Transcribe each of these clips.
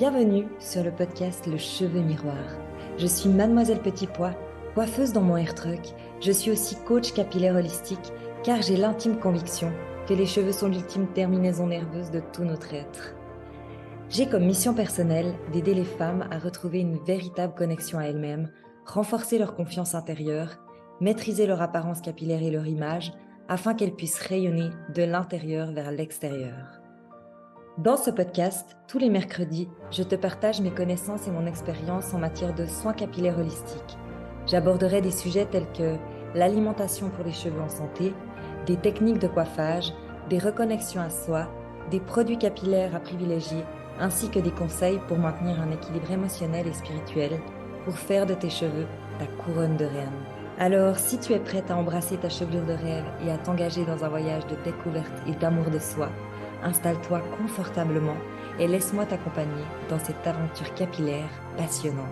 Bienvenue sur le podcast Le Cheveu Miroir. Je suis Mademoiselle Petit Pois, coiffeuse dans mon hair truck. Je suis aussi coach capillaire holistique car j'ai l'intime conviction que les cheveux sont l'ultime terminaison nerveuse de tout notre être. J'ai comme mission personnelle d'aider les femmes à retrouver une véritable connexion à elles-mêmes, renforcer leur confiance intérieure, maîtriser leur apparence capillaire et leur image afin qu'elles puissent rayonner de l'intérieur vers l'extérieur. Dans ce podcast, tous les mercredis, je te partage mes connaissances et mon expérience en matière de soins capillaires holistiques. J'aborderai des sujets tels que l'alimentation pour les cheveux en santé, des techniques de coiffage, des reconnexions à soi, des produits capillaires à privilégier, ainsi que des conseils pour maintenir un équilibre émotionnel et spirituel pour faire de tes cheveux ta couronne de reine. Alors, si tu es prête à embrasser ta chevelure de rêve et à t'engager dans un voyage de découverte et d'amour de soi, installe-toi confortablement et laisse-moi t'accompagner dans cette aventure capillaire passionnante.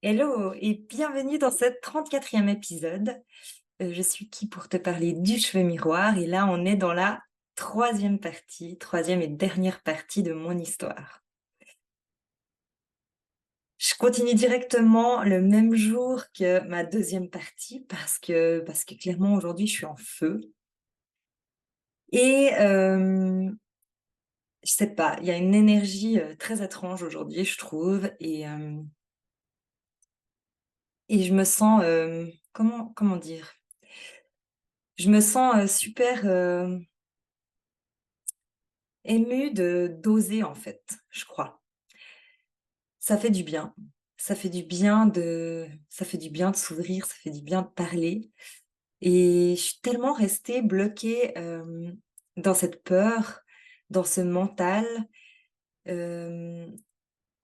Hello et bienvenue dans ce 34e épisode. Je suis qui pour te parler du cheveu miroir et là on est dans la troisième et dernière partie de mon histoire. Je continue directement le même jour que ma deuxième partie parce que clairement aujourd'hui je suis en feu. Et je sais pas, il y a une énergie très étrange aujourd'hui, je trouve, et je me sens, comment dire? Je me sens super émue d'oser en fait, je crois. Ça fait du bien. Ça fait du bien de s'ouvrir, ça fait du bien de parler et je suis tellement restée bloquée, dans cette peur, dans ce mental. Hem,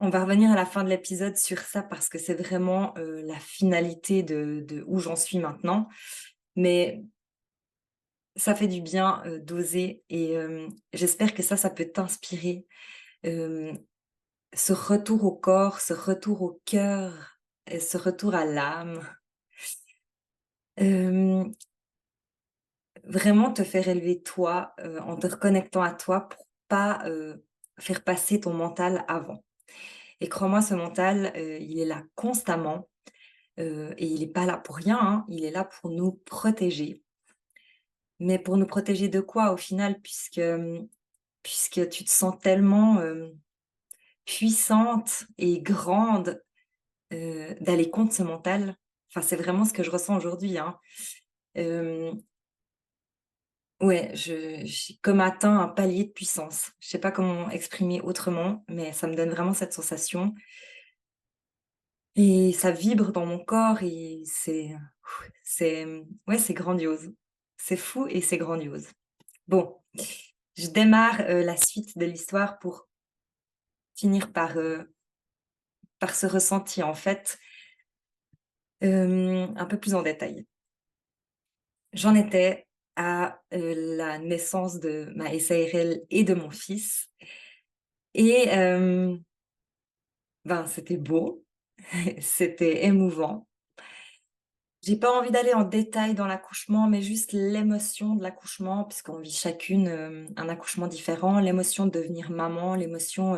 on va revenir à la fin de l'épisode sur ça parce que c'est vraiment, la finalité de où j'en suis maintenant. Mais ça fait du bien, d'oser et j'espère que ça peut t'inspirer. Hem Ce retour au corps, ce retour au cœur et ce retour à l'âme, hem, vraiment te faire élever toi, en te reconnectant à toi pour pas, faire passer ton mental avant. Et crois-moi, ce mental, il est là constamment, et il est pas là pour rien, hein, il est là pour nous protéger. Mais pour nous protéger de quoi au final? Puisque tu te sens tellement, puissante et grande d'aller contre ce mental. Enfin, c'est vraiment ce que je ressens aujourd'hui, hein. Hem, ouais, j'ai comme atteint un palier de puissance. Je sais pas comment exprimer autrement, mais ça me donne vraiment cette sensation et ça vibre dans mon corps et ouais, c'est grandiose. C'est fou et c'est grandiose. Bon, je démarre, la suite de l'histoire pour finir par ce ressenti, en fait, un peu plus en détail. J'en étais à, la naissance de ma SARL et de mon fils et ben, c'était beau, c'était émouvant. J'ai pas envie d'aller en détail dans l'accouchement, mais juste l'émotion de l'accouchement, puisqu'on vit chacune, un accouchement différent, l'émotion de devenir maman, l'émotion,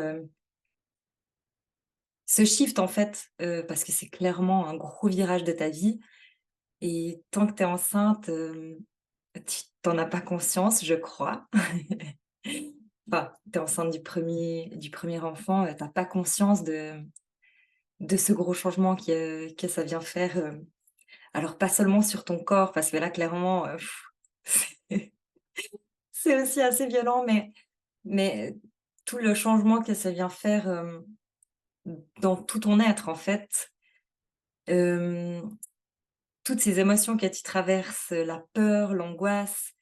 ce shift en fait, parce que c'est clairement un gros virage de ta vie et tant que tu es enceinte, tu en as pas conscience, je crois. Enfin, tu es enceinte du premier enfant, tu pas conscience de ce gros changement que ça vient faire, alors pas seulement sur ton corps, parce que là clairement, c'est c'est aussi assez violent, mais tout le changement que ça vient faire, dans tout ton être en fait. Hem, toutes ces émotions que tu traverses, la peur, l'angoisse,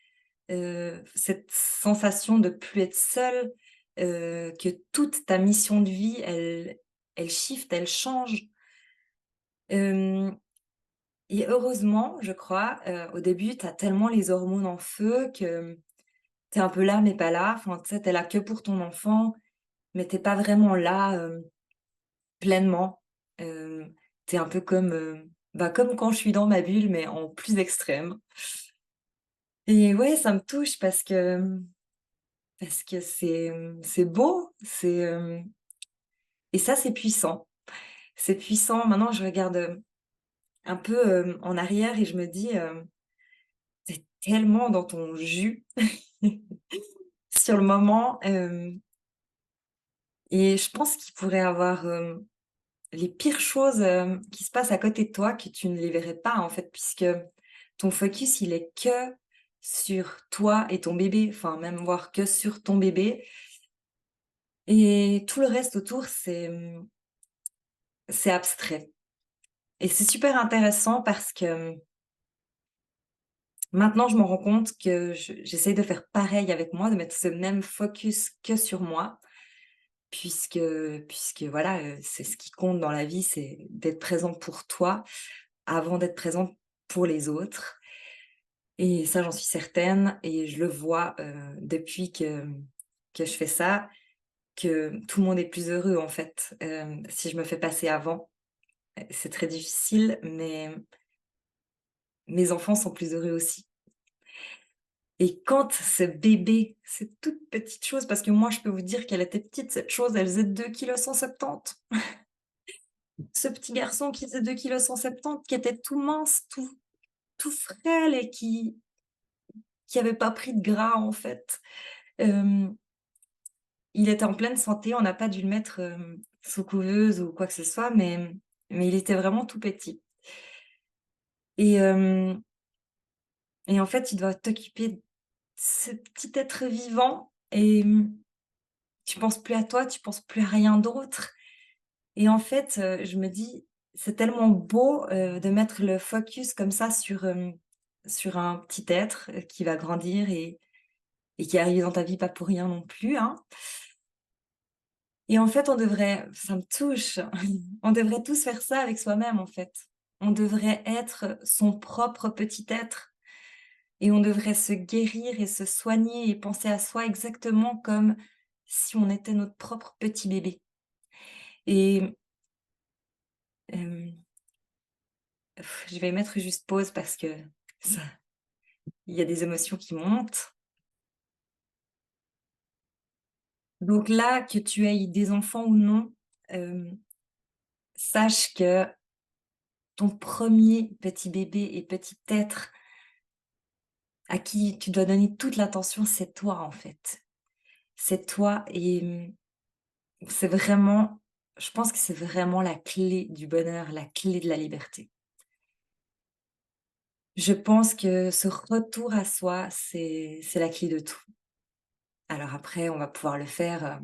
cette sensation de plus être seule, que toute ta mission de vie, elle shift, elle change. Hem et heureusement, je crois, au début, tu as tellement les hormones en feu que tu es un peu là, mais pas là. Enfin, tu sais, tu es là que pour ton enfant mais t'es pas vraiment là, pleinement. Tu un peu comme, bah, comme quand je suis dans ma bulle, mais en plus extrême. Et ouais, ça me touche parce que c'est beau, et ça, c'est puissant. C'est puissant. Maintenant, je regarde, un peu, en arrière et je me dis, tu tellement dans ton jus sur le moment, et je pense qu'il pourrait avoir, les pires choses, qui se passent à côté de toi que tu ne les verrais pas, en fait, puisque ton focus, il est que sur toi et ton bébé, enfin, même voire que sur ton bébé, et tout le reste autour, c'est abstrait, et c'est super intéressant parce que, maintenant, je me rends compte que j'essaye de faire pareil avec moi, de mettre ce même focus que sur moi, puisque voilà, c'est ce qui compte dans la vie, c'est d'être présent pour toi avant d'être présent pour les autres, et ça, j'en suis certaine, et je le vois, depuis que je fais ça, que tout le monde est plus heureux, en fait, si je me fais passer avant. C'est très difficile, mais mes enfants sont plus heureux aussi. Et quand ce bébé, cette toute petite chose, parce que moi, je peux vous dire qu'elle était petite, cette chose, elle faisait 2,170 kg. Ce petit garçon qui faisait 2,170 kg, qui était tout mince, tout frêle et qui avait pas pris de gras, en fait. Hem, il était en pleine santé, on n'a pas dû le mettre, sous couveuse ou quoi que ce soit, mais il était vraiment tout petit, et en fait, il doit t'occuper de ce petit être vivant, et tu penses plus à toi, tu penses plus à rien d'autre, et en fait, je me dis: «C'est tellement beau, de mettre le focus comme ça sur un petit être, qui va grandir et qui arrive dans ta vie pas pour rien non plus, hein», et en fait, on devrait, ça me touche, on devrait tous faire ça avec soi-même, en fait. On devrait être son propre petit être, et on devrait se guérir et se soigner et penser à soi exactement comme si on était notre propre petit bébé, et hem je vais mettre juste pause parce que ça, il y a des émotions qui montent. Donc là, que tu aies des enfants ou non, hem, sache que ton premier petit bébé et petit être à qui tu dois donner toute l'attention, c'est toi, en fait. C'est toi, et c'est vraiment, je pense que c'est vraiment la clé du bonheur, la clé de la liberté. Je pense que ce retour à soi, c'est la clé de tout. Alors après, on va pouvoir le faire,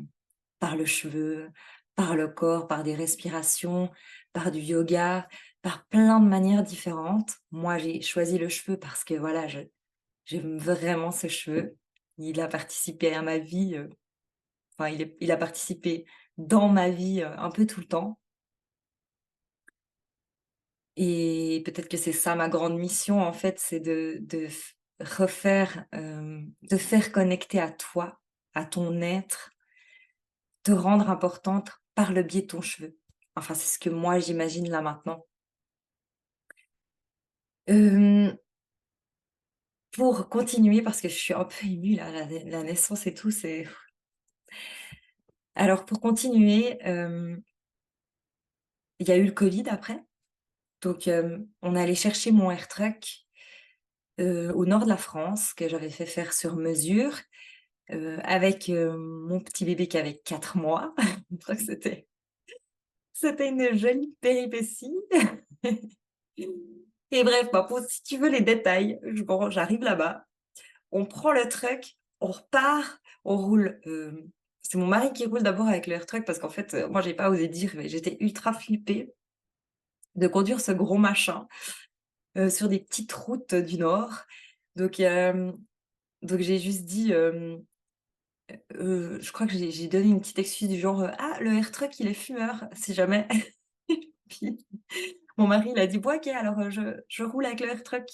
par le cheveu, par le corps, par des respirations, par du yoga, par plein de manières différentes. Moi, j'ai choisi le cheveu parce que voilà, j'aime vraiment ce cheveu. Il a participé à ma vie, enfin il a participé dans ma vie, un peu tout le temps, et peut-être que c'est ça ma grande mission, en fait, c'est de faire connecter à toi, à ton être, te rendre importante par le biais de ton cheveu. Enfin, c'est ce que moi j'imagine là maintenant. Hem, pour continuer, parce que je suis un peu émue là, la naissance et tout, c'est, alors pour continuer, il y a eu le covid après, donc on est allé chercher mon AirTruck, au nord de la France, que j'avais fait faire sur mesure, avec, mon petit bébé qui avait 4 mois. Donc c'était une jolie péripétie. Et bref, bah, pour si tu veux les détails, bon, j'arrive là-bas, on prend le truck, on repart, on roule, c'est mon mari qui roule d'abord avec le AirTruck parce qu'en fait, moi j'ai pas osé dire, mais j'étais ultra flippée de conduire ce gros machin, sur des petites routes du nord. Donc j'ai juste dit, je crois que j'ai donné une petite excuse du genre, «Ah, le AirTruck il est fumeur, si jamais». Puis mon mari il a dit: «Bon OK, alors, je roule avec le AirTruck»,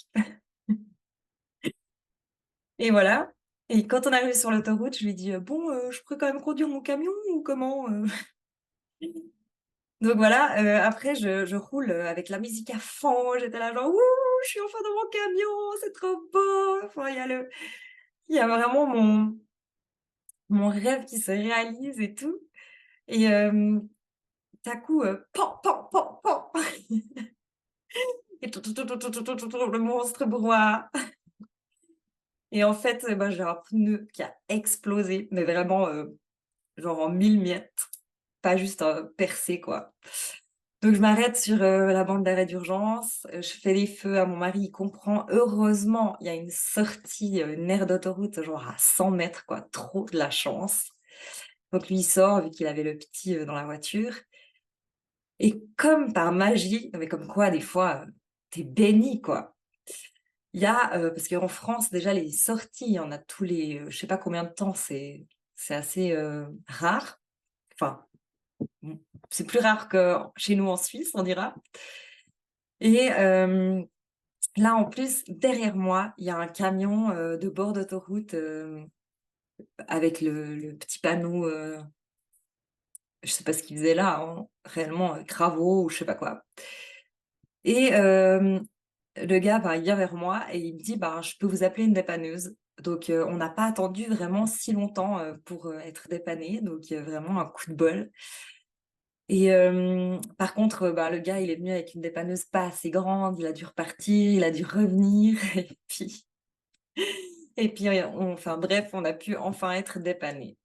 et voilà. Et quand on arrive sur l'autoroute, je lui dis: «Bon, je pourrais quand même conduire mon camion ou comment?» Donc voilà, après je roule, avec la musique à fond. J'étais là genre: «Wouhou, je suis enfin dans mon camion, c'est trop beau!» Enfin, il y a vraiment mon rêve qui se réalise et tout et tout à coup, pan, pan, pan, pan et le monstre broie et en fait, bah, j'ai un pneu qui a explosé, mais vraiment, genre en 1000 miettes, pas juste, percé quoi. Donc je m'arrête sur, la bande d'arrêt d'urgence, je fais les feux à mon mari, il comprend. Heureusement, il y a une sortie, une aire d'autoroute genre à 100 mètres quoi, trop de la chance. Donc lui, il sort vu qu'il avait le petit, dans la voiture et comme par magie, non mais comme quoi des fois, tu béni quoi. Il y a, parce qu'en France déjà les sorties, il y en a tous les, je sais pas combien de temps, c'est assez, rare. Enfin, mmh, c'est plus rare que chez nous en Suisse, on dira et là, en plus, derrière moi, il y a un camion, de bord d'autoroute, avec le petit panneau, je sais pas ce qu'il faisait là, hein, réellement, travaux ou je sais pas quoi et le gars, bah, il vient vers moi et il me dit: «Ben, je peux vous appeler une dépanneuse». Donc on n'a pas attendu vraiment si longtemps, pour, être dépannés, donc vraiment un coup de bol et par contre, bah, le gars, il est venu avec une dépanneuse pas assez grande, il a dû repartir, il a dû revenir et puis on enfin bref, on a pu enfin être dépannés.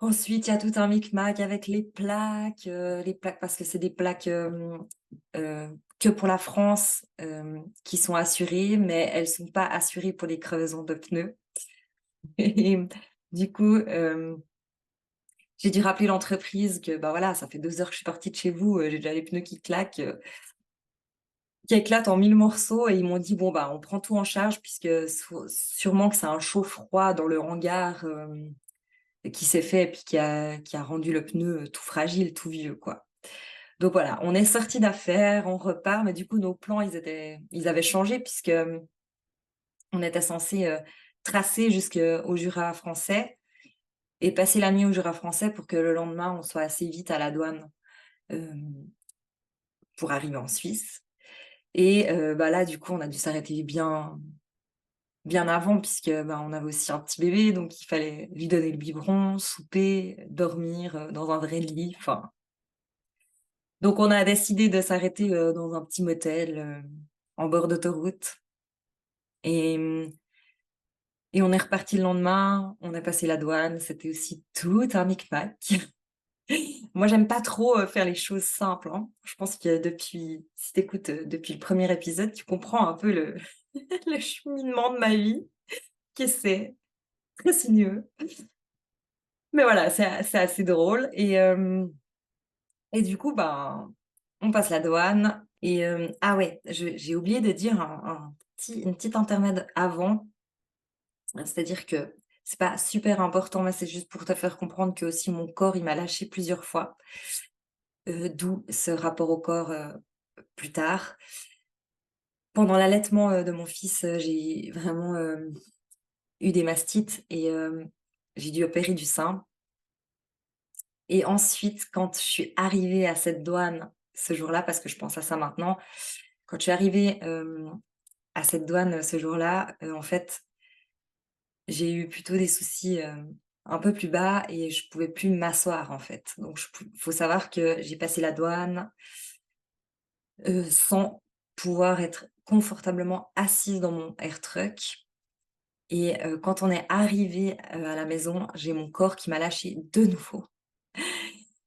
Ensuite, il y a tout un micmac avec les plaques parce que c'est des plaques, que pour la France, qui sont assurées, mais elles sont pas assurées pour les crevaisons de pneus et du coup, j'ai dû rappeler l'entreprise que, bah, voilà, ça fait 2 heures que je suis partie de chez vous, j'ai déjà les pneus qui claquent, qui éclatent en 1000 morceaux et ils m'ont dit: «Bon, bah, on prend tout en charge puisque sûrement que c'est un chaud-froid dans le hangar, qui s'est fait et puis qui a rendu le pneu, tout fragile, tout vieux, quoi». Donc voilà, on est sortis d'affaires, on repart, mais du coup nos plans ils avaient changé puisque, on était censés, tracer jusqu'au Jura français et passer la nuit au Jura français pour que le lendemain on soit assez vite à la douane, hem, pour arriver en Suisse et bah, là du coup on a dû s'arrêter bien avant puisque, bah, on avait aussi un petit bébé donc il fallait lui donner le biberon, souper, dormir, dans un vrai lit, enfin. Donc on a décidé de s'arrêter, dans un petit motel, en bord d'autoroute et et on est reparti le lendemain, on a passé la douane, c'était aussi tout un micmac. Moi, j'aime pas trop, faire les choses simples, hein. Je pense que si tu écoutes, depuis le premier épisode, tu comprends un peu le le cheminement de ma vie, que c'est très sinueux. Mais voilà, c'est assez drôle et du coup, ben, on passe la douane et ah ouais, j'ai oublié de dire une petite intermède avant. C'est-à-dire que c'est pas super important, mais c'est juste pour te faire comprendre que aussi mon corps, il m'a lâché plusieurs fois, d'où ce rapport au corps, plus tard. Pendant l'allaitement, de mon fils, j'ai vraiment, eu des mastites et j'ai dû opérer du sein et ensuite quand je suis arrivée à cette douane, ce jour-là, parce que je pense à ça maintenant, quand je suis arrivée, à cette douane, ce jour-là, en fait, j'ai eu plutôt des soucis, un peu plus bas et je pouvais plus m'asseoir, en fait. Donc faut savoir que j'ai passé la douane, sans pouvoir être confortablement assise dans mon air truck et quand on est arrivé à la maison, j'ai mon corps qui m'a lâché de nouveau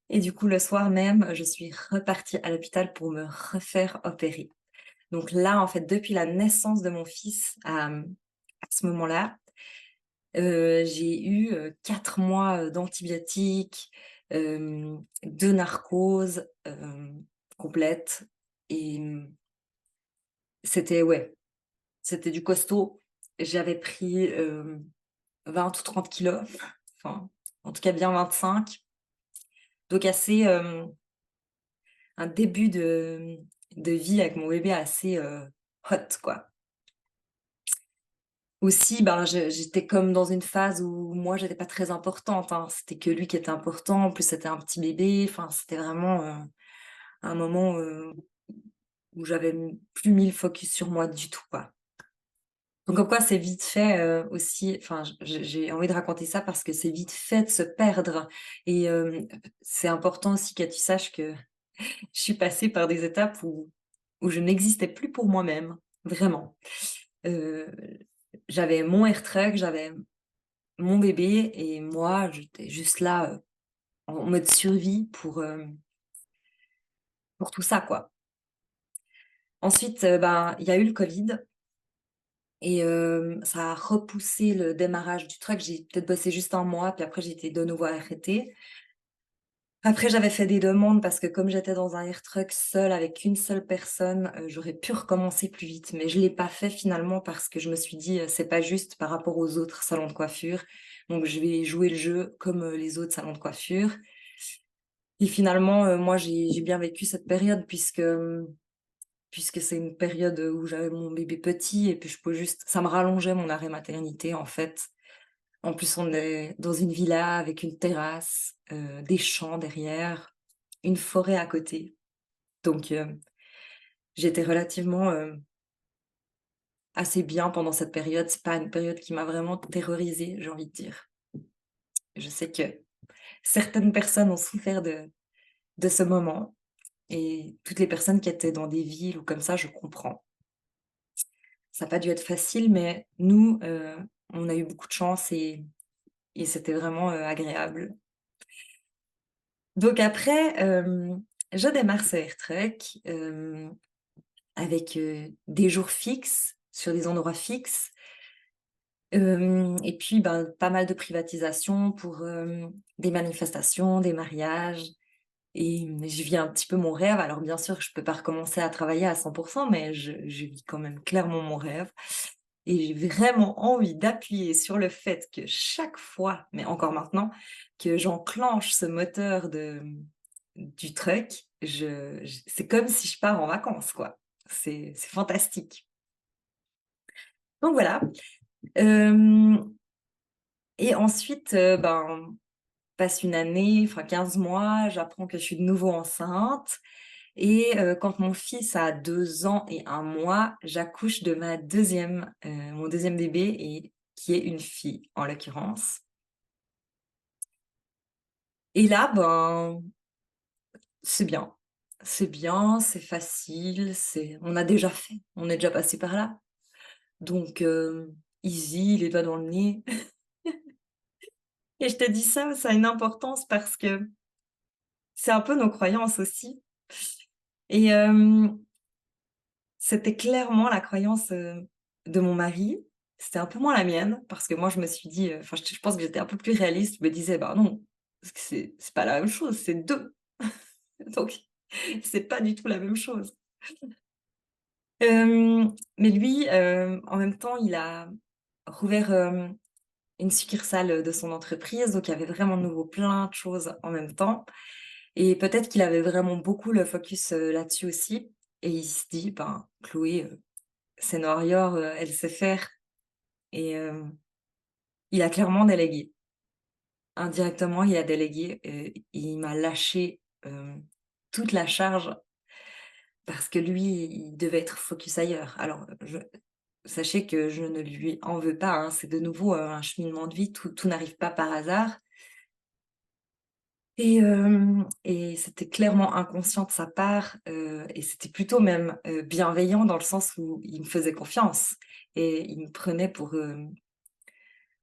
et du coup, le soir même, je suis repartie à l'hôpital pour me refaire opérer. Donc là, en fait, depuis la naissance de mon fils, à ce moment-là, j'ai eu, 4 mois, d'antibiotiques, 2 narcoses, complètes et c'était ouais, c'était du costaud. J'avais pris, 20 ou 30 kilos, enfin, en tout cas bien 25. Donc assez, un début de vie avec mon bébé assez, hot, quoi. aussi, ben, j'étais comme dans une phase où moi, j'étais pas très importante, hein. C'était que lui qui était important. En plus, c'était un petit bébé. Enfin, c'était vraiment, un moment, où j'avais plus mis le focus sur moi du tout, quoi. Donc comme quoi c'est vite fait, aussi enfin j'ai envie de raconter ça parce que c'est vite fait de se perdre et c'est important aussi que tu saches que je suis passée par des étapes où je n'existais plus pour moi-même, vraiment. Heu, J'avais mon air-truck, j'avais mon bébé et moi j'étais juste là, en mode survie pour tout ça, quoi. Ensuite, ben, il y a eu le covid. Et ça a repoussé le démarrage du truck. J'ai peut-être bossé juste 1 mois, puis après j'ai été de nouveau arrêtée. Après j'avais fait des demandes parce que comme j'étais dans un air truck seule avec qu'une seule personne, j'aurais pu recommencer plus vite. Mais je l'ai pas fait finalement parce que je me suis dit: «C'est pas juste par rapport aux autres salons de coiffure, donc je vais jouer le jeu comme, les autres salons de coiffure». Et finalement, moi j'ai bien vécu cette période puisque c'est une période où j'avais mon bébé petit et puis je peux juste ça me rallongeait mon arrêt maternité, en fait. En plus, on est dans une villa avec une terrasse, des champs derrière, une forêt à côté. Donc j'étais relativement, assez bien pendant cette période. C'est pas une période qui m'a vraiment terrorisée, j'ai envie de dire. Je sais que certaines personnes ont souffert de ce moment et toutes les personnes qui étaient dans des villes ou comme ça, je comprends. Ça a pas dû être facile, mais nous, on a eu beaucoup de chance et c'était vraiment, agréable. Donc après, je démarre ce AirTrek, avec, des jours fixes, sur des endroits fixes, et puis, ben, pas mal de privatisation pour, des manifestations, des mariages et je vis un petit peu mon rêve. Alors bien sûr, je peux pas recommencer à travailler à 100 mais je vis quand même clairement mon rêve et j'ai vraiment envie d'appuyer sur le fait que chaque fois, mais encore maintenant, que j'enclenche ce moteur du truck, c'est comme si je pars en vacances, quoi. C'est fantastique. Donc voilà, hem et ensuite, ben, passe une année, enfin 15 mois, j'apprends que je suis de nouveau enceinte et quand mon fils a 2 ans et 1 mois, j'accouche de mon deuxième bébé et qui est une fille, en l'occurrence. Et là, ben, c'est bien. C'est bien, c'est facile, on a déjà fait, on est déjà passé par là. Donc easy, les doigts dans le nez. Et je te dis ça a une importance parce que c'est un peu nos croyances aussi. Et c'était clairement la croyance, de mon mari. C'était un peu moins la mienne parce que moi je me suis dit, enfin je pense que j'étais un peu plus réaliste. Je me disais: «Bah non, parce que c'est pas la même chose, c'est 2 donc c'est pas du tout la même chose». Mais lui, en même temps, il a rouvert, une succursale, de son entreprise, donc il y avait vraiment de nouveau plein de choses en même temps et peut-être qu'il avait vraiment beaucoup le focus, là-dessus aussi et il se dit: «Ben, Chloé, c'est une warrior, elle sait faire» et il a clairement délégué. Indirectement, il a délégué et il m'a lâché, toute la charge parce que lui, il devait être focus ailleurs. Alors, sachez que je ne lui en veux pas, hein, c'est de nouveau, un cheminement de vie, tout n'arrive pas par hasard. Et c'était clairement inconscient de sa part, et c'était plutôt même, bienveillant dans le sens où il me faisait confiance et il me prenait pour une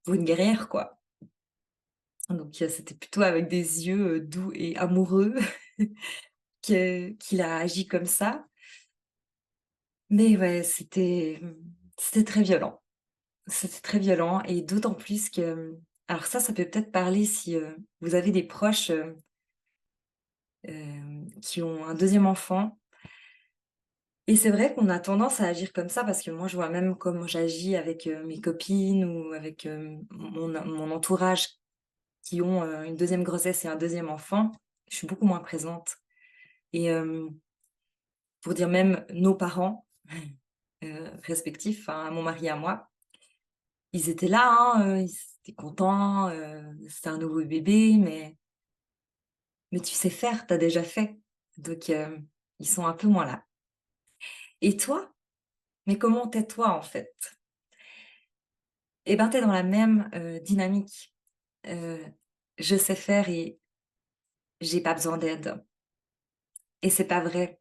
guerrière, quoi. Donc c'était plutôt avec des yeux, doux et amoureux qu'il a agi comme ça. Mais ouais, c'était très violent. C'était très violent et d'autant plus que, alors ça peut peut-être parler si, vous avez des proches, qui ont un deuxième enfant. Et c'est vrai qu'on a tendance à agir comme ça parce que moi, je vois même comment j'agis avec, mes copines ou avec, mon entourage qui ont, une deuxième grossesse et un deuxième enfant. Je suis beaucoup moins présente et pour dire même nos parents, respectifs, enfin, à mon mari et à moi. ils étaient là, hein, ils étaient contents, c'était un nouveau bébé, mais tu sais faire, tu as déjà fait. Donc ils sont un peu moins là. Et toi? Mais comment tu es toi, en fait? Eh ben, tu es dans la même, dynamique. Heu, je sais faire et j'ai pas besoin d'aide et c'est pas vrai.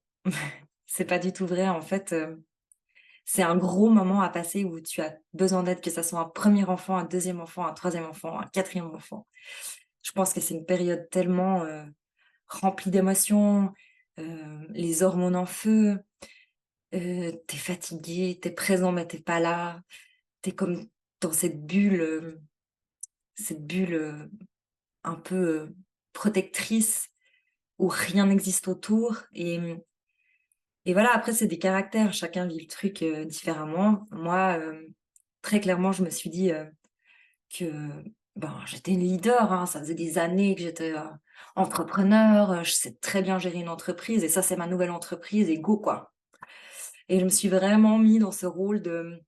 C'est pas du tout vrai, en fait, c'est un gros moment à passer où tu as besoin d'aide, que ça soit un premier enfant, un deuxième enfant, un troisième enfant, un quatrième enfant. Je pense que c'est une période tellement, remplie d'émotions, les hormones en feu, tu es fatigué, tu es présent mais tu es pas là. Tu es comme dans cette bulle, un peu, protectrice où rien n'existe autour et voilà, après c'est des caractères, chacun vit le truc, différemment. Moi, très clairement, je me suis dit, que, ben, j'étais une leader, hein, ça faisait des années que j'étais, entrepreneur, je sais très bien gérer une entreprise et ça, c'est ma nouvelle entreprise et go, quoi. Et je me suis vraiment mis dans ce rôle de,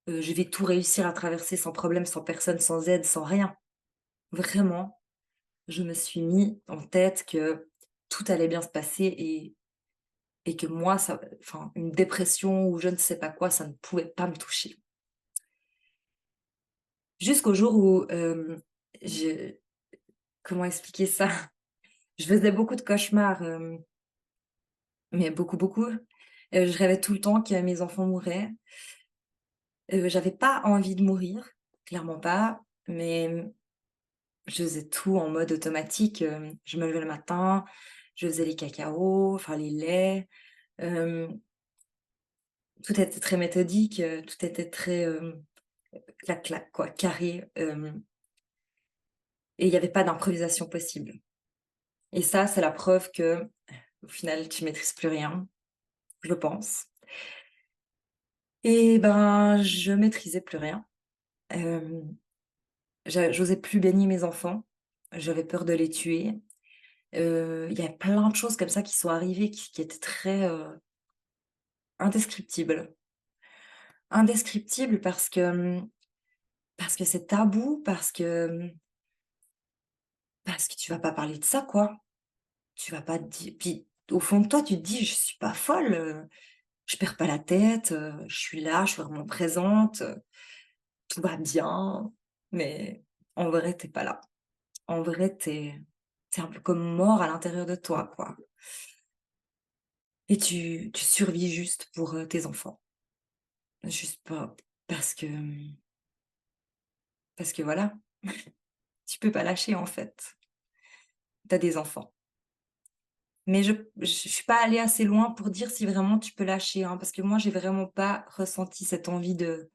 je vais tout réussir à traverser sans problème, sans personne, sans aide, sans rien. Vraiment, je me suis mis en tête que tout allait bien se passer et que moi, ça enfin, une dépression ou je ne sais pas quoi, ça ne pouvait pas me toucher. Jusqu'au jour où, je comment expliquer ça? Je faisais beaucoup de cauchemars, mais beaucoup, beaucoup. Je rêvais tout le temps que mes enfants mouraient. J'avais pas envie de mourir, clairement pas, mais je faisais tout en mode automatique, je me levais le matin, je faisais les cacao, enfin les laits, hem, tout était très méthodique, tout était très, clac clac quoi, carré, et il y avait pas d'improvisation possible et ça, c'est la preuve que, au final, tu maîtrises plus rien, je pense et ben, je maîtrisais plus rien. J'osais plus baigner mes enfants, j'avais peur de les tuer. Il y a plein de choses comme ça qui sont arrivées qui étaient très, indescriptibles. Indescriptibles parce que c'est tabou, parce que tu vas pas parler de ça, quoi. Tu vas pas te di puis au fond de toi, tu te dis: «Je suis pas folle, je perds pas la tête, je suis là, je suis vraiment présente, tout va bien». Mais en vrai, tu es pas là. En vrai, tu es un peu comme mort à l'intérieur de toi, quoi. Et tu survis juste pour, tes enfants. Juste pas parce que, parce que voilà, tu peux pas lâcher en fait. Tu as des enfants. Mais je suis pas allée assez loin pour dire si vraiment tu peux lâcher, hein, parce que moi j'ai vraiment pas ressenti cette envie de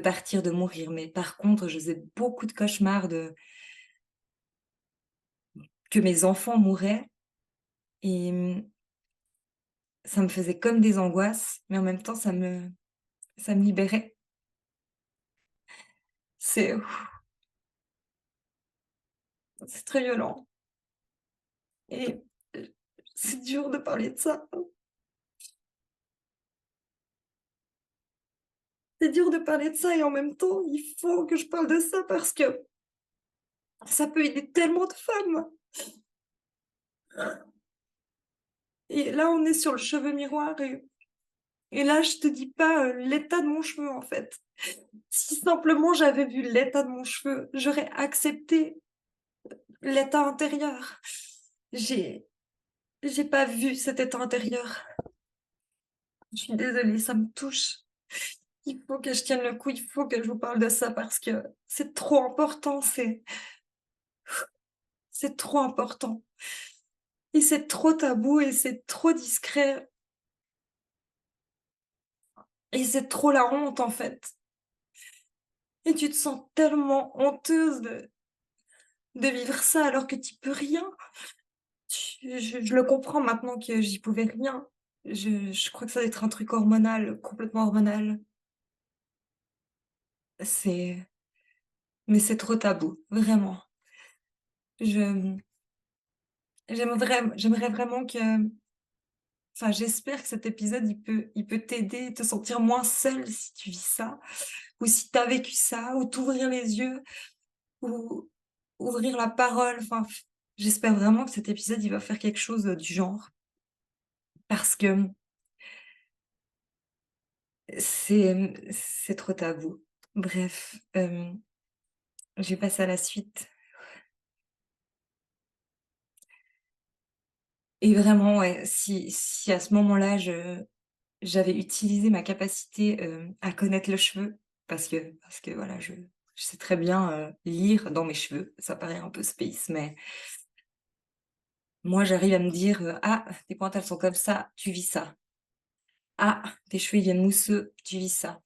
partir, de mourir. Mais par contre, je faisais beaucoup de cauchemars de que mes enfants mouraient et ça me faisait comme des angoisses, mais en même temps ça me libérait. C'est c'est très violent et c'est dur de parler de ça. C'est dur de parler de ça et en même temps, il faut que je parle de ça parce que ça peut aider tellement de femmes. Et là, on est sur le cheveu miroir et là, je te dis pas, l'état de mon cheveu, en fait. Si simplement j'avais vu l'état de mon cheveu, j'aurais accepté l'état intérieur. J'ai j'ai pas vu cet état intérieur. Je suis désolée, ça me touche. Il faut que je tienne le coup, il faut que je vous parle de ça parce que c'est trop important, c'est trop important. Et c'est trop tabou et c'est trop discret et c'est trop la honte, en fait. Et tu te sens tellement honteuse de vivre ça alors que tu peux rien. Je le comprends maintenant que j'y pouvais rien. Je crois que ça doit être un truc hormonal, complètement hormonal. C'est mais c'est trop tabou, vraiment. Je j'aimerais vraiment que Enfin, j'espère que cet épisode, il peut t'aider, te sentir moins seul si tu vis ça, ou si tu as vécu ça, ou t'ouvrir les yeux, ou ouvrir la parole. Enfin, j'espère vraiment que cet épisode, il va faire quelque chose, du genre, parce que c'est trop tabou. Bref, je vais passer à la suite et vraiment, ouais, si à ce moment-là, j'avais utilisé ma capacité, à connaître le cheveu, parce que voilà, je sais très bien, lire dans mes cheveux. Ça paraît un peu space, mais moi, j'arrive à me dire, «Ah, tes pointes, elles sont comme ça, tu vis ça. Ah, tes cheveux, ils viennent mousseux, tu vis ça».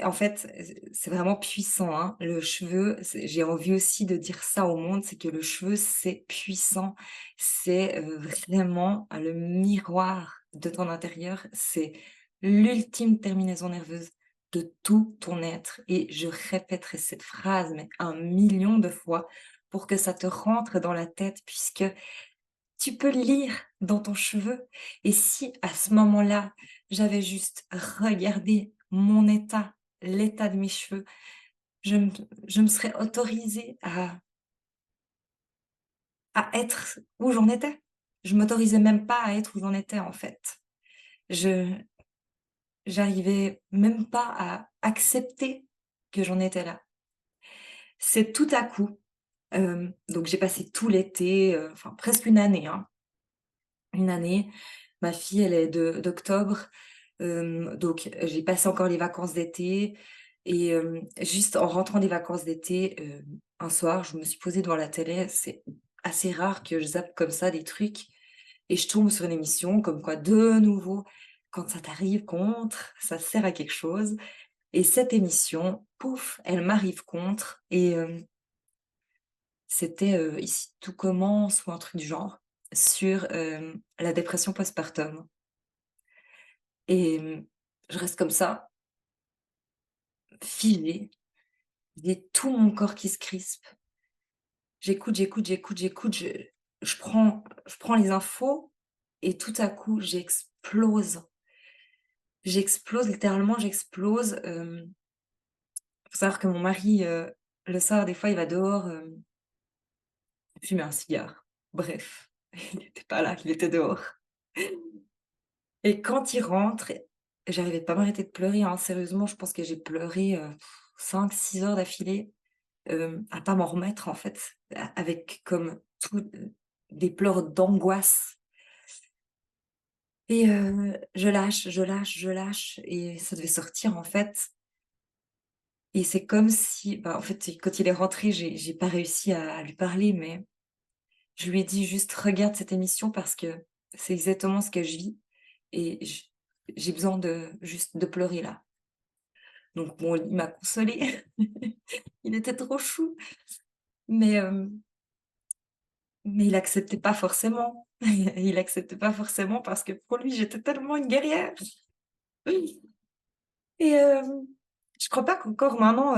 En fait, c'est vraiment puissant, hein. Le cheveu, j'ai envie aussi de dire ça au monde, c'est que le cheveu, c'est puissant. C'est, vraiment le miroir de ton intérieur. C'est l'ultime terminaison nerveuse de tout ton être et je répéterai cette phrase, mais 1 million de fois pour que ça te rentre dans la tête puisque tu peux lire dans ton cheveu et si à ce moment-là, j'avais juste regardé mon état, l'état de mes cheveux, je me je me serais autorisée à être où j'en étais. Je m'autorisais même pas à être où j'en étais, en fait. Je J'arrivais même pas à accepter que j'en étais là. C'est tout à coup, donc j'ai passé tout l'été, enfin presque une année, hein, une année. Ma fille, elle est de d'octobre, donc j'ai passé encore les vacances d'été et juste en rentrant des vacances d'été, un soir, je me suis posée devant la télé. C'est assez rare que je zappe comme ça des trucs et je tombe sur une émission comme quoi, de nouveau, quand ça t'arrive contre, ça sert à quelque chose et cette émission, pouf, elle m'arrive contre et c'était, «Ici tout commence» ou un truc du genre, sur, la dépression postpartum. Et je reste comme ça, figée, j'ai tout mon corps qui se crispe. J'écoute, j'écoute, j'écoute, j'écoute, je prends les infos et tout à coup, j'explose. J'explose, littéralement, j'explose. Faut savoir que mon mari, le soir, des fois, il va dehors, fumer un cigare. Bref, il n'était pas là, il était dehors. Et quand il rentre, j'arrivais pas à m'arrêter de pleurer, hein. Sérieusement, je pense que j'ai pleuré, 5-6 heures d'affilée. À pas m'en remettre en fait, avec comme tout des pleurs d'angoisse et je lâche, je lâche, je lâche et ça devait sortir en fait et c'est comme si, bah, en fait, quand il est rentré, j'ai pas réussi à lui parler, mais je lui ai dit juste: «Regarde cette émission parce que c'est exactement ce que je vis et j'ai besoin de juste de pleurer là». Donc bon, il m'a consolée. Il était trop chou, mais mais il acceptait pas forcément. Il acceptait pas forcément parce que pour lui, j'étais tellement une guerrière. Et je crois pas qu'encore maintenant,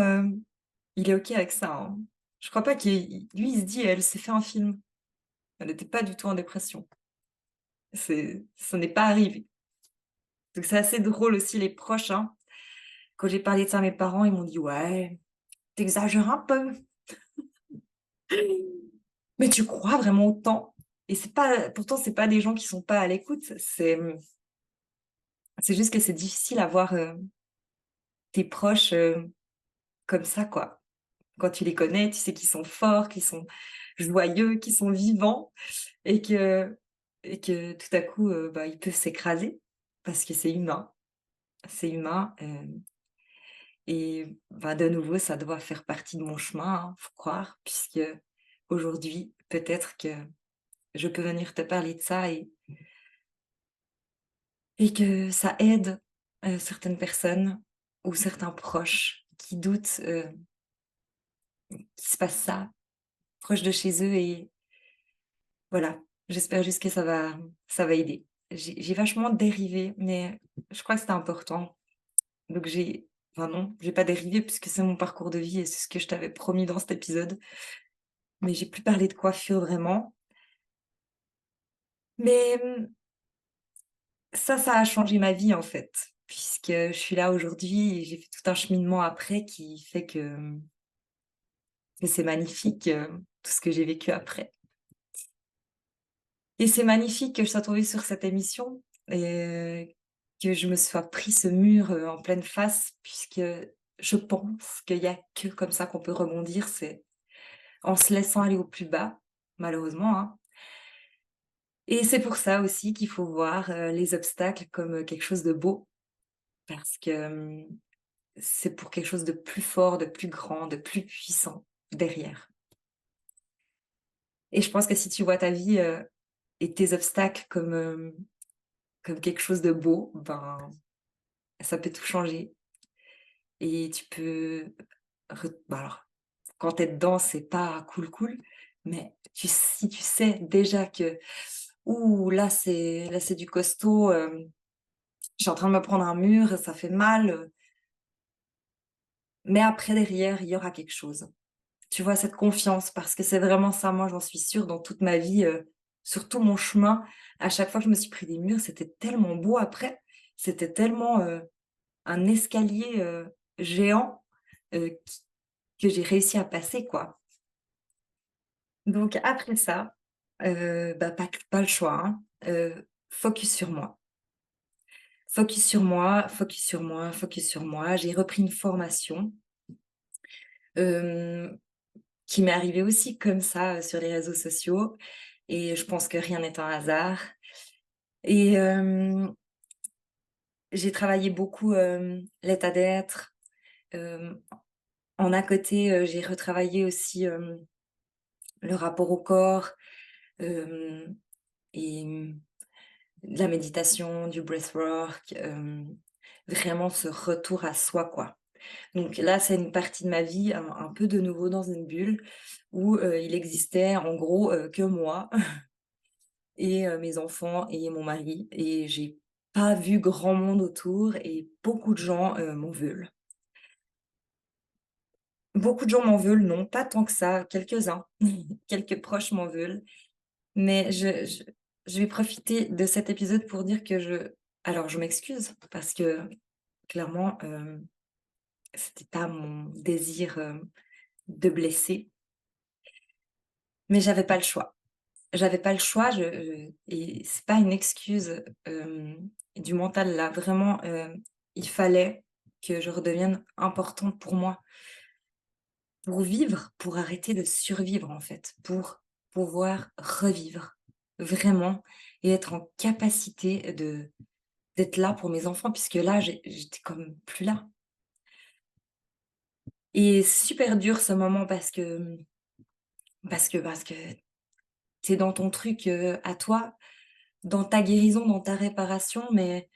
il est OK avec ça, hein. Je crois pas qu'il lui, il se dit: «Elle s'est fait un film». Elle était pas du tout en dépression. Ça n'est pas arrivé. Donc c'est assez drôle aussi les proches, hein. Quand j'ai parlé de ça à mes parents, ils m'ont dit: «Ouais, tu exagères un peu». Mais tu crois vraiment autant? Et c'est pas pourtant c'est pas des gens qui sont pas à l'écoute, c'est juste que c'est difficile à voir, tes proches, comme ça, quoi. Quand tu les connais, tu sais qu'ils sont forts, qu'ils sont joyeux, qu'ils sont vivants et que tout à coup, bah, ils peuvent s'écraser parce que c'est humain, et bah, de nouveau, ça doit faire partie de mon chemin, hein, faut croire, puisque aujourd'hui, peut-être que je peux venir te parler de ça et que ça aide, certaines personnes ou certains proches qui doutent, qu'il se passe ça proche de chez eux et voilà, j'espère juste que ça va aider. J'ai vachement dérivé, mais je crois que c'était important. Donc enfin non, j'ai pas dérivé puisque c'est mon parcours de vie et c'est ce que je t'avais promis dans cet épisode. Mais j'ai plus parlé de coiffure vraiment. Mais ça a changé ma vie, en fait, puisque je suis là aujourd'hui et j'ai fait tout un cheminement après qui fait que c'est magnifique, tout ce que j'ai vécu après. Et c'est magnifique que je sois tombée sur cette émission et que je me sois pris ce mur, en pleine face puisque je pense qu'il y a que comme ça qu'on peut rebondir, c'est en se laissant aller au plus bas, malheureusement, hein. Et c'est pour ça aussi qu'il faut voir, les obstacles comme, quelque chose de beau parce que, c'est pour quelque chose de plus fort, de plus grand, de plus puissant derrière. Et je pense que si tu vois ta vie, et tes obstacles comme, comme quelque chose de beau, ben, ça peut tout changer et tu peux bah, alors, quand tu es dedans, c'est pas cool, cool, mais si tu sais déjà que: «Ouh, là c'est du costaud, je suis en train de me prendre un mur, ça fait mal, mais après derrière, il y aura quelque chose». Tu vois? Cette confiance parce que c'est vraiment ça, moi j'en suis sûre dans toute ma vie, sur tout mon chemin, à chaque fois que je me suis pris des murs, c'était tellement beau après, c'était tellement, un escalier, géant, qui que j'ai réussi à passer, quoi. Donc après ça, bah, pas le choix, hein, focus sur moi. Focus sur moi, focus sur moi, focus sur moi. J'ai repris une formation, hem, qui m'est arrivée aussi comme ça, sur les réseaux sociaux et je pense que rien n'est un hasard et j'ai travaillé beaucoup, l'état d'être, hem, en à côté, j'ai retravaillé aussi, le rapport au corps, hem et de la méditation, du breathwork, vraiment ce retour à soi, quoi. Donc là, c'est une partie de ma vie, un peu de nouveau dans une bulle où, il existait en gros, que moi et mes enfants et mon mari et j'ai pas vu grand monde autour et beaucoup de gens, m'en veulent. Beaucoup de gens m'en veulent, non, pas tant que ça, quelques-uns, quelques proches m'en veulent. Mais je vais profiter de cet épisode pour dire que alors je m'excuse parce que clairement, c'était pas mon désir, de blesser, mais j'avais pas le choix. J'avais pas le choix, je et c'est pas une excuse, du mental là, vraiment, il fallait que je redevienne importante pour moi, pour vivre, pour arrêter de survivre en fait, pour pouvoir revivre, vraiment et être en capacité d'être là pour mes enfants puisque là, j'étais comme plus là et super dur ce moment parce que tu es dans ton truc, à toi, dans ta guérison, dans ta réparation, mais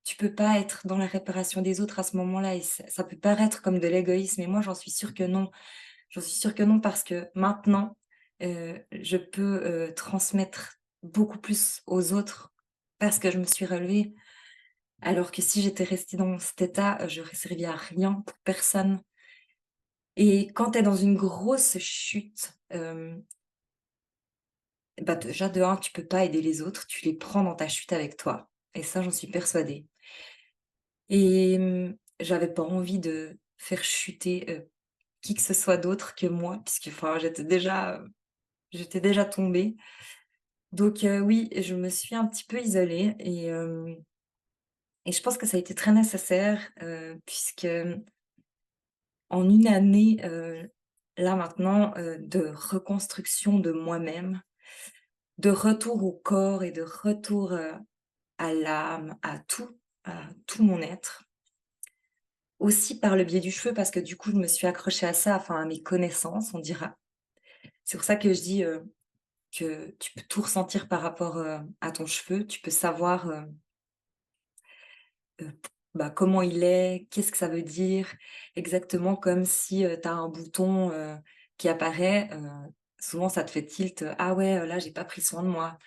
tu peux pas être dans la réparation des autres à ce moment-là et ça peut paraître comme de l'égoïsme et moi, j'en suis sûre que non. J'en suis sûre que non parce que maintenant, je peux, transmettre beaucoup plus aux autres parce que je me suis relevée. Alors que si j'étais restée dans cet état, j'aurais servi à rien pour personne et quand tu es dans une grosse chute, bah, déjà de 1, tu peux pas aider les autres, tu les prends dans ta chute avec toi et ça, j'en suis persuadée et j'avais pas envie de faire chuter, qui que ce soit d'autre que moi puisque enfin, j'étais déjà tombée donc oui, je me suis un petit peu isolée et je pense que ça a été très nécessaire, puisque en une année, là maintenant, de reconstruction de moi-même, de retour au corps et de retour, à l'âme, à tout mon être. Aussi par le biais du cheveu parce que du coup, je me suis accrochée à ça, enfin à mes connaissances, on dira. C'est pour ça que je dis, que tu peux tout ressentir par rapport, à ton cheveu. Tu peux savoir, bah, comment il est, qu'est-ce que ça veut dire? Exactement comme si, tu as un bouton, qui apparaît, souvent ça te fait tilt, «Ah ouais, là j'ai pas pris soin de moi».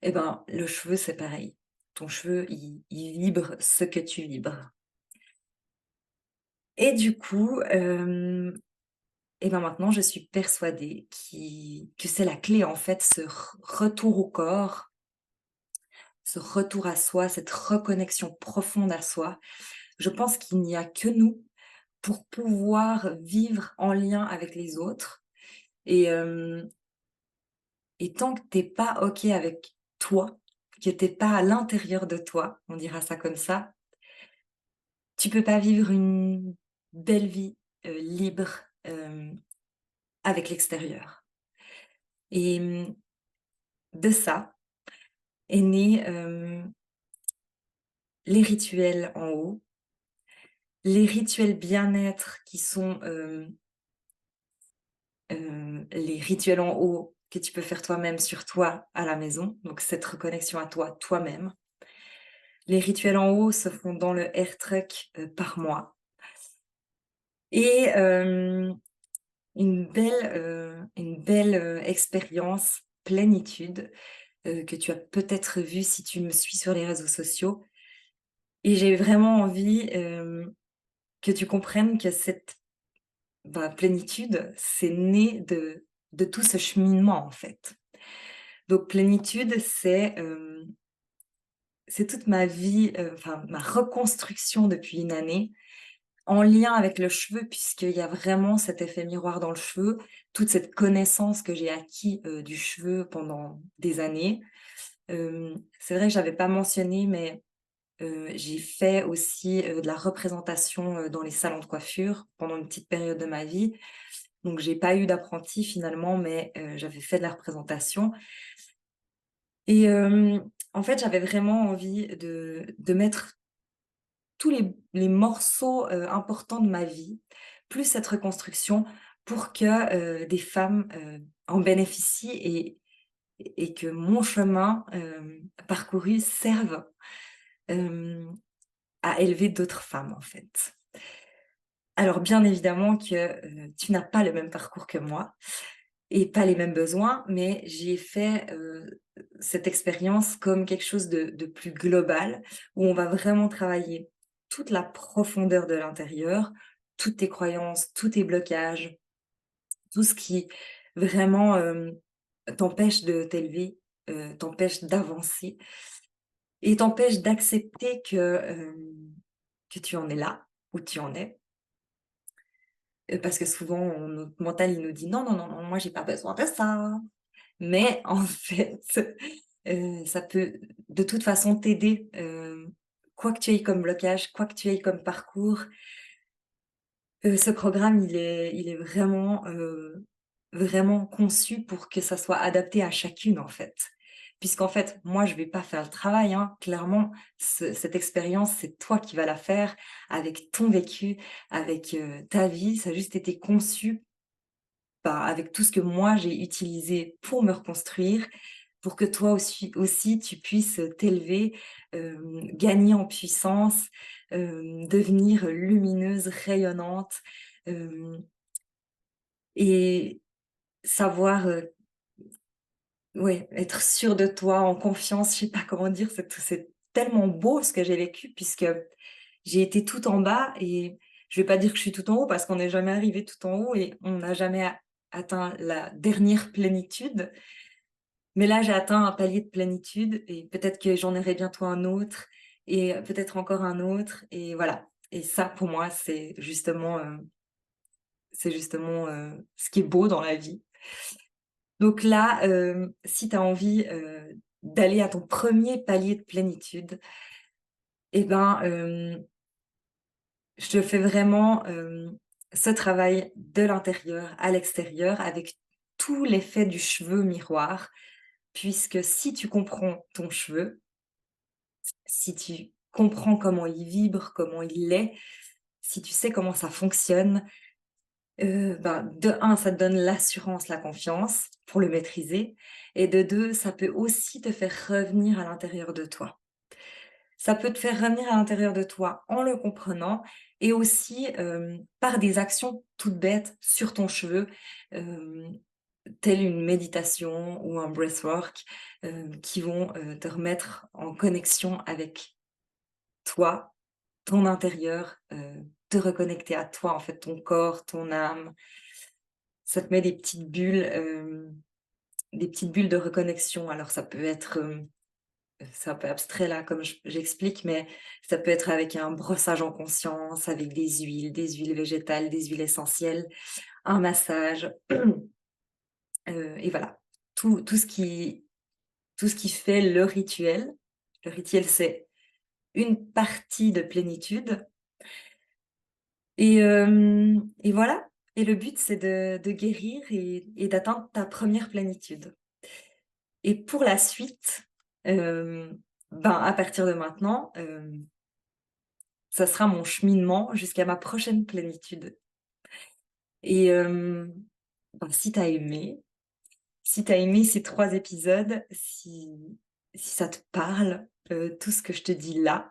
Et ben, le cheveu, c'est pareil. Ton cheveu, il vibre ce que tu vibres. Et du coup, et ben, maintenant je suis persuadée que c'est la clé en fait, ce retour au corps, ce retour à soi, cette reconnexion profonde à soi. Je pense qu'il n'y a que nous pour pouvoir vivre en lien avec les autres et tant que tu es pas OK avec toi, que tu es pas à l'intérieur de toi, on dira ça comme ça, tu peux pas vivre une belle vie, libre, avec l'extérieur et de ça est né, les rituels en haut, les rituels bien-être qui sont, les rituels en haut que tu peux faire toi-même sur toi à la maison, donc cette reconnexion à toi, toi-même. Les rituels en haut se font dans le AirTruck, par mois et une belle, expérience plénitude, que tu as peut-être vue si tu me suis sur les réseaux sociaux et j'ai vraiment envie, que tu comprennes que cette, bah, plénitude, c'est né de tout ce cheminement, en fait. Donc plénitude, c'est toute ma vie, enfin ma reconstruction depuis une année, en lien avec le cheveu puisqu'il y a vraiment cet effet miroir dans le cheveu, toute cette connaissance que j'ai acquis, du cheveu pendant des années. C'est vrai que j'avais pas mentionné, mais, j'ai fait aussi, de la représentation, dans les salons de coiffure pendant une petite période de ma vie. Donc j'ai pas eu d'apprenti finalement, mais, j'avais fait de la représentation et en fait, j'avais vraiment envie de mettre tous les morceaux, importants de ma vie, plus cette reconstruction pour que, des femmes, en bénéficient et que mon chemin, parcouru serve, hem, à élever d'autres femmes, en fait. Alors bien évidemment que, tu n'as pas le même parcours que moi et pas les mêmes besoins, mais j'ai fait, cette expérience comme quelque chose de plus global, où on va vraiment travailler toute la profondeur de l'intérieur, toutes tes croyances, tous tes blocages, tout ce qui vraiment, t'empêche de t'élever, t'empêche d'avancer et t'empêche d'accepter que tu en es là, où tu en es. Parce que souvent, notre mental, il nous dit: «Non, non, non, non, moi j'ai pas besoin de ça». Mais en fait, ça peut de toute façon t'aider, quoi que tu aies comme blocage, quoi que tu aies comme parcours. Ce programme, il est vraiment, vraiment conçu pour que ça soit adapté à chacune, en fait. Puisqu'en fait, moi, je vais pas faire le travail, hein. Clairement, cette expérience, c'est toi qui vas la faire avec ton vécu, avec, ta vie. Ça a juste été conçu, bah, avec tout ce que moi j'ai utilisé pour me reconstruire, pour que toi aussi tu puisses t'élever, gagner en puissance, devenir lumineuse, rayonnante, hem et savoir, ouais, être sûre de toi, en confiance, je sais pas comment dire, c'est tellement beau ce que j'ai vécu puisque j'ai été tout en bas et je vais pas dire que je suis tout en haut parce qu'on n'est jamais arrivé tout en haut et on n'a jamais atteint la dernière plénitude. Mais là, j'ai atteint un palier de plénitude et peut-être que j'en aurai bientôt un autre et peut-être encore un autre et voilà. Et ça, pour moi, c'est justement, ce qui est beau dans la vie. Donc là, si tu as envie, d'aller à ton premier palier de plénitude et ben, je te fais vraiment, ce travail de l'intérieur à l'extérieur avec tout l'effet du cheveu miroir. Puisque si tu comprends ton cheveu, si tu comprends comment il vibre, comment il est, si tu sais comment ça fonctionne, ben, de un, ça te donne l'assurance, la confiance pour le maîtriser et de 2, ça peut aussi te faire revenir à l'intérieur de toi. Ça peut te faire revenir à l'intérieur de toi en le comprenant et aussi, par des actions toutes bêtes sur ton cheveu, hem, telle une méditation ou un breathwork, qui vont, te remettre en connexion avec toi, ton intérieur, te reconnecter à toi, en fait, ton corps, ton âme. Ça te met des petites bulles de reconnexion. Alors ça peut être, c'est un peu abstrait là comme j'explique, mais ça peut être avec un brossage en conscience, avec des huiles végétales, des huiles essentielles, un massage, et voilà. Tout tout ce qui fait le rituel. Le rituel, c'est une partie de plénitude et voilà. Et le but, c'est de guérir et d'atteindre ta première plénitude. Et pour la suite, ben, à partir de maintenant, ça sera mon cheminement jusqu'à ma prochaine plénitude. Et ben, si tu as aimé ces 3 épisodes, si ça te parle, tout ce que je te dis là,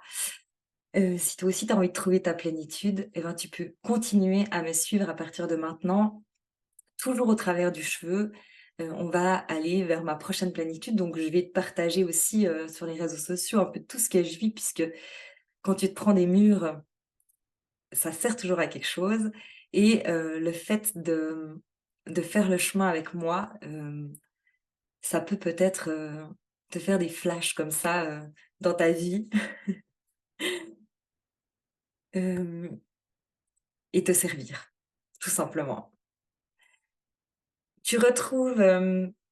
si toi aussi tu as envie de trouver ta plénitude, et ben, tu peux continuer à me suivre à partir de maintenant, toujours au travers du cheveu. On va aller vers ma prochaine plénitude, donc je vais te partager aussi, sur les réseaux sociaux un peu tout ce que je vis puisque quand tu te prends des murs, ça sert toujours à quelque chose et le fait de faire le chemin avec moi, ça peut peut-être, te faire des flashs comme ça, dans ta vie, hem et te servir, tout simplement. Tu retrouves,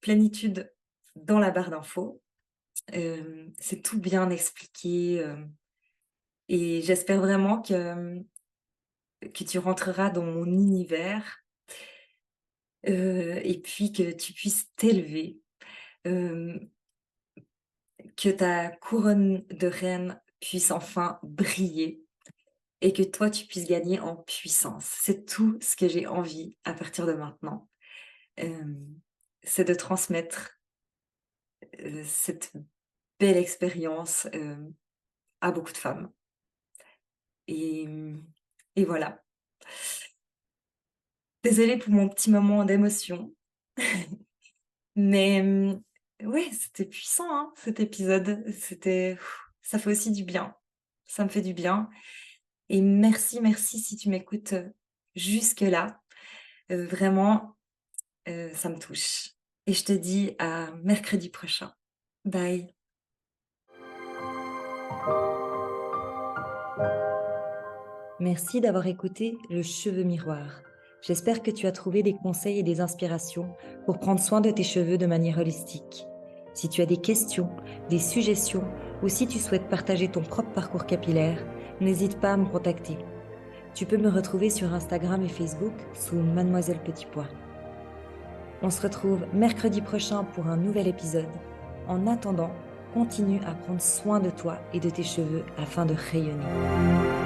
plénitude dans la barre d'infos, c'est tout bien expliqué, et j'espère vraiment que tu rentreras dans mon univers, et puis que tu puisses t'élever, hem, que ta couronne de reine puisse enfin briller et que toi, tu puisses gagner en puissance. C'est tout ce que j'ai envie à partir de maintenant, hem, c'est de transmettre, cette belle expérience, à beaucoup de femmes et et voilà. Désolée pour mon petit moment d'émotion, mais ouais, c'était puissant, hein, cet épisode. Ça fait aussi du bien. Ça me fait du bien et merci, merci si tu m'écoutes, jusque-là. Vraiment, ça me touche et je te dis à mercredi prochain. Bye. Merci d'avoir écouté Le Cheveu Miroir. J'espère que tu as trouvé des conseils et des inspirations pour prendre soin de tes cheveux de manière holistique. Si tu as des questions, des suggestions ou si tu souhaites partager ton propre parcours capillaire, n'hésite pas à me contacter. Tu peux me retrouver sur Instagram et Facebook sous Mademoiselle Petit Pois. On se retrouve mercredi prochain pour un nouvel épisode. En attendant, continue à prendre soin de toi et de tes cheveux afin de rayonner.